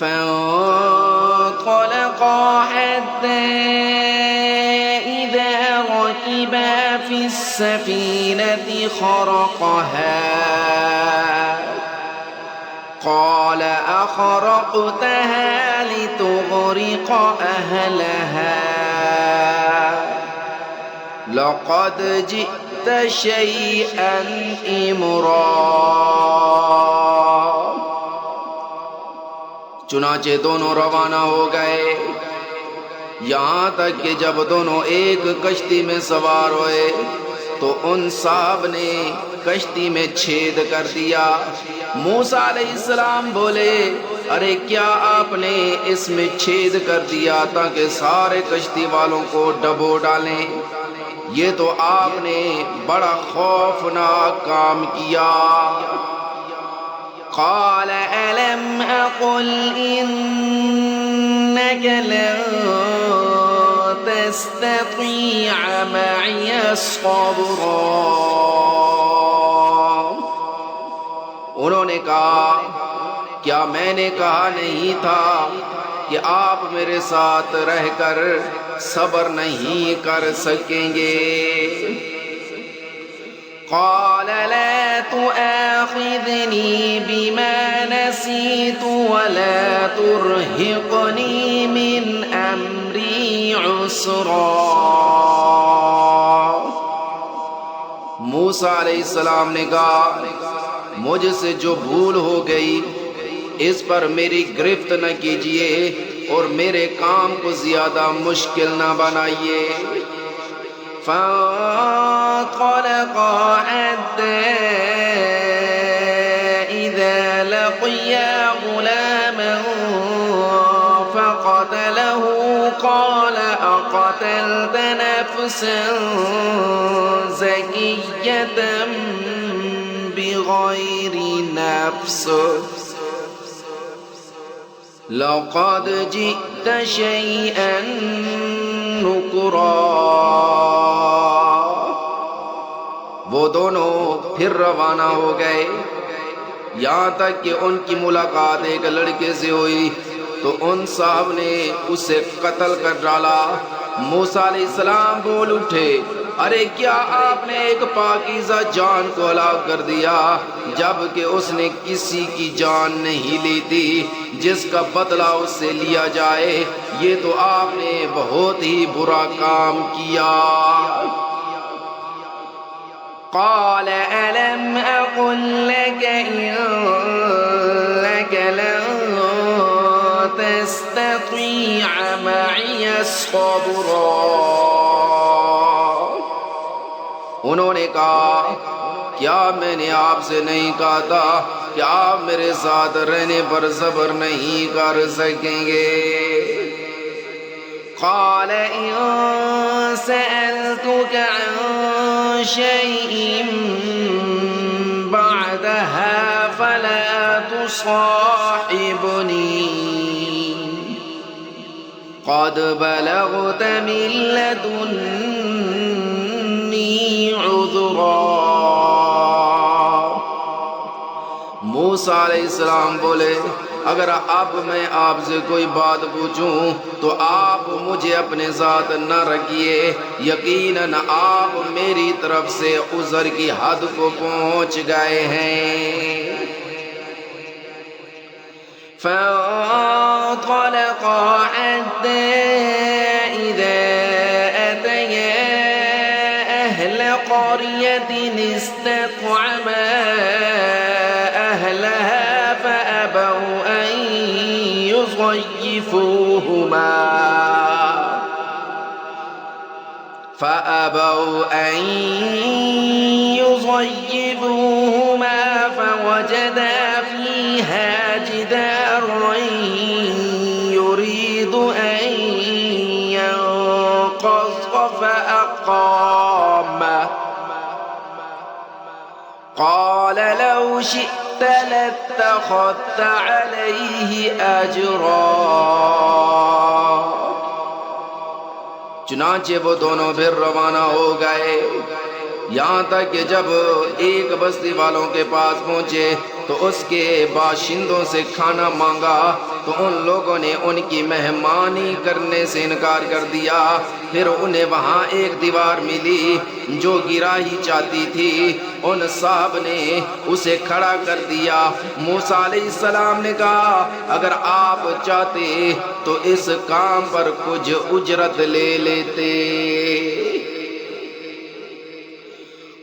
فانطلقا حتى إذا ركبا في السفينة خرقها قال أخرقتها لتغرق أهلها لقد جئت شيئا إمرا۔ چنانچہ دونوں روانہ ہو گئے، یہاں تک کہ جب دونوں ایک کشتی میں سوار ہوئے تو ان صاحب نے کشتی میں چھید کر دیا۔ موسیٰ علیہ السلام بولے، ارے کیا آپ نے اس میں چھید کر دیا تاکہ سارے کشتی والوں کو ڈبو ڈالیں؟ یہ تو آپ نے بڑا خوفناک کام کیا۔ قال ألم أقل إنك لن تستطيع معي صبرا۔ انہوں نے کہا، کیا میں نے کہا نہیں تھا کہ آپ میرے ساتھ رہ کر صبر نہیں کر سکیں گے؟ قال لا تؤاخذني بما نسيت ولا ترهقني من أمري عسرا۔ موسیٰ علیہ السلام نے کہا، مجھ سے جو بھول ہو گئی اس پر میری گرفت نہ کیجیے اور میرے کام کو زیادہ مشکل نہ بنائیے۔ فانطلقا حتى إذا لقيا غلاما فقتله قال أقتلت نفسا زكية بغير نفس لقد جئت شيئا نكرا۔ وہ دونوں پھر روانہ ہو گئے، یہاں تک کہ ان کی ملاقات ایک لڑکے سے ہوئی تو ان صاحب نے اسے قتل کر ڈالا۔ موسیٰ علیہ السلام بول اٹھے، ارے کیا آپ نے ایک پاکیزہ جان کو ہلاک کر دیا جبکہ اس نے کسی کی جان نہیں لی تھی جس کا بدلہ اس سے لیا جائے؟ یہ تو آپ نے بہت ہی برا کام کیا۔ قال ألم أقل لك إنك لن تستطيع معي صبرا۔ انہوں نے کہا، کیا میں نے آپ سے نہیں کہا تھا کہ آپ میرے ساتھ رہنے پر صبر نہیں کر سکیں گے؟ قال إن سألتك عن شيء بعدها فلا تصاحبني قد بلغت من لدني عذرا۔ موسیٰ علیہ السلام بولے، اگر اب میں آپ سے کوئی بات پوچھوں تو آپ مجھے اپنے ساتھ نہ رکھیے، یقیناً آپ میری طرف سے عذر کی حد کو پہنچ گئے ہیں۔ فانطلقا حتى إذا أتيا أهل قرية استطعما أهلها فأبوا أن يضيفوهما فوجدا فيها جدارا يريد أن ينقض فأقامه قال لو شئت لاتخذت عليه أجرا۔ چنانچہ وہ دونوں پھر روانہ ہو گئے، یہاں تک کہ جب ایک بستی والوں کے پاس پہنچے تو اس کے باشندوں سے کھانا مانگا تو ان لوگوں نے ان کی مہمانی کرنے سے انکار کر دیا۔ پھر انہیں وہاں ایک دیوار ملی جو گرا ہی چاہتی تھی، ان صاحب نے اسے کھڑا کر دیا۔ موسیٰ علیہ السلام نے کہا اگر آپ چاہتے تو اس کام پر کچھ اجرت لے لیتے۔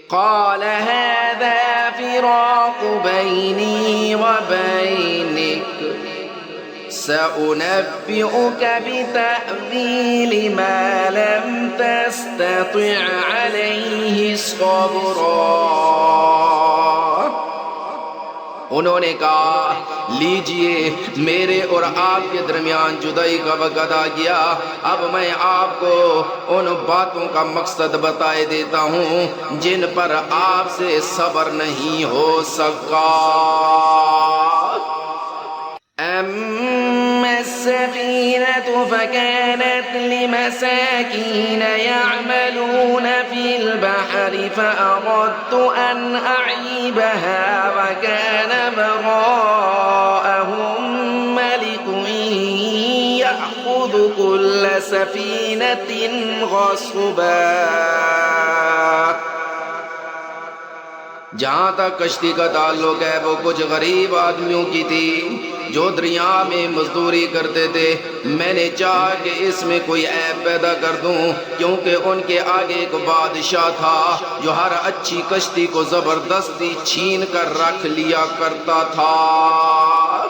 قال هذا فراق بيني وبينك سأنبئك بتأويل ما لم تستطع عليه صبرا۔ انہوں نے کہا لیجئے میرے اور آپ کے درمیان جدائی کا وقت آ گیا، اب میں آپ کو ان باتوں کا مقصد بتائے دیتا ہوں جن پر آپ سے صبر نہیں ہو سکا۔ أما السفينة فكانت لمساكين يعملون في البحر فأردت أن أعيبها وكان وراءهم ملك يأخذ كل سفينة غصبا۔ جہاں تک کشتی کا تعلق ہے وہ کچھ غریب آدمیوں کی تھی جو دریا میں مزدوری کرتے تھے۔ میں نے چاہا کہ اس میں کوئی عیب پیدا کر دوں کیونکہ ان کے آگے ایک بادشاہ تھا جو ہر اچھی کشتی کو زبردستی چھین کر رکھ لیا کرتا تھا۔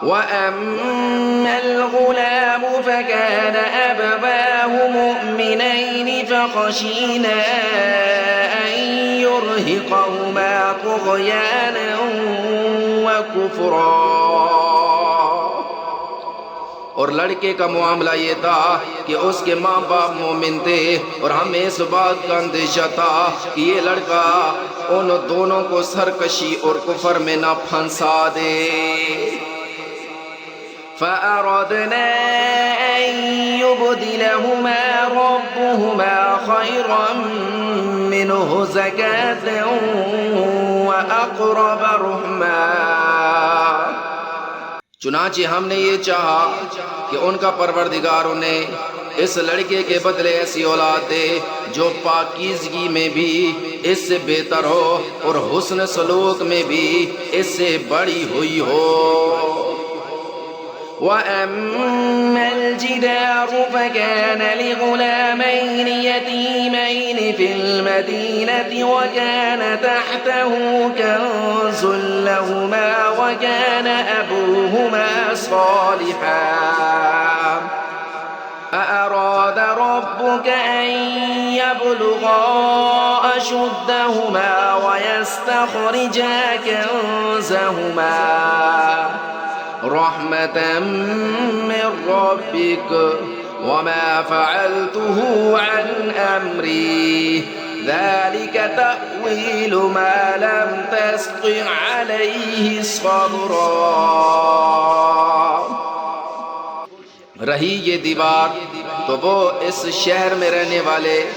وَأَمَّا الْغُلَامُ فَكَانَ أَبَوَاهُ مُؤْمِنَيْنِ فَخَشِينَا أَن يُرْهِقَهُمَا طُغْيَانًا وَكُفْرًا۔ اور لڑکے کا معاملہ یہ تھا کہ اس کے ماں باپ مومن تھے اور ہمیں اس بات کا اندیشہ تھا کہ یہ لڑکا ان دونوں کو سرکشی اور کفر میں نہ پھنسا دے۔ فأردنا أن يبدلهما ربهما خيرا منه زكاة وأقرب رحما۔ چنانچہ ہم نے یہ چاہا کہ ان کا پروردگار انہیں اس لڑکے کے بدلے ایسی اولاد دے جو پاکیزگی میں بھی اس سے بہتر ہو اور حسن سلوک میں بھی اس سے بڑی ہوئی ہو۔ وَأَمَّا الْجِدَارُ فَكَانَ لِغُلَامَيْنِ يَتِيمَيْنِ فِي الْمَدِينَةِ وَكَانَ تَحْتَهُ كَنْزٌ لَهُمَا وَكَانَ أَبُوهُمَا صَالِحًا فَأَرَادَ رَبُّكَ أَن يَبْلُغَا أَشُدَّهُمَا وَيَسْتَخْرِجَا كَنْزَهُمَا رحمة من ربك وما فعلته عن أمري ذلك تأويل ما لم تستطع عليه صبرا۔ رہی یہ دیوار تو وہ اس شہر میں رہنے والے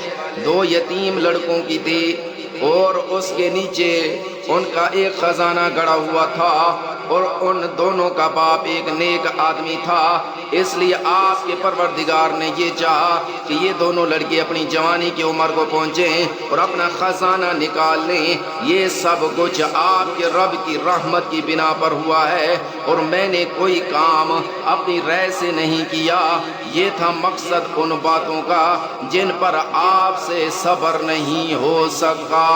دو یتیم لڑکوں کی تھی اور اس کے نیچے ان کا ایک خزانہ گڑا ہوا تھا اور ان دونوں کا باپ ایک نیک آدمی تھا، اس لیے آپ کے پروردگار نے یہ چاہا کہ یہ دونوں لڑکے اپنی جوانی کی عمر کو پہنچیں اور اپنا خزانہ نکال لیں۔ یہ سب کچھ آپ کے رب کی رحمت کی بنا پر ہوا ہے اور میں نے کوئی کام اپنی رائے سے نہیں کیا۔ یہ تھا مقصد ان باتوں کا جن پر آپ سے صبر نہیں ہو سکا۔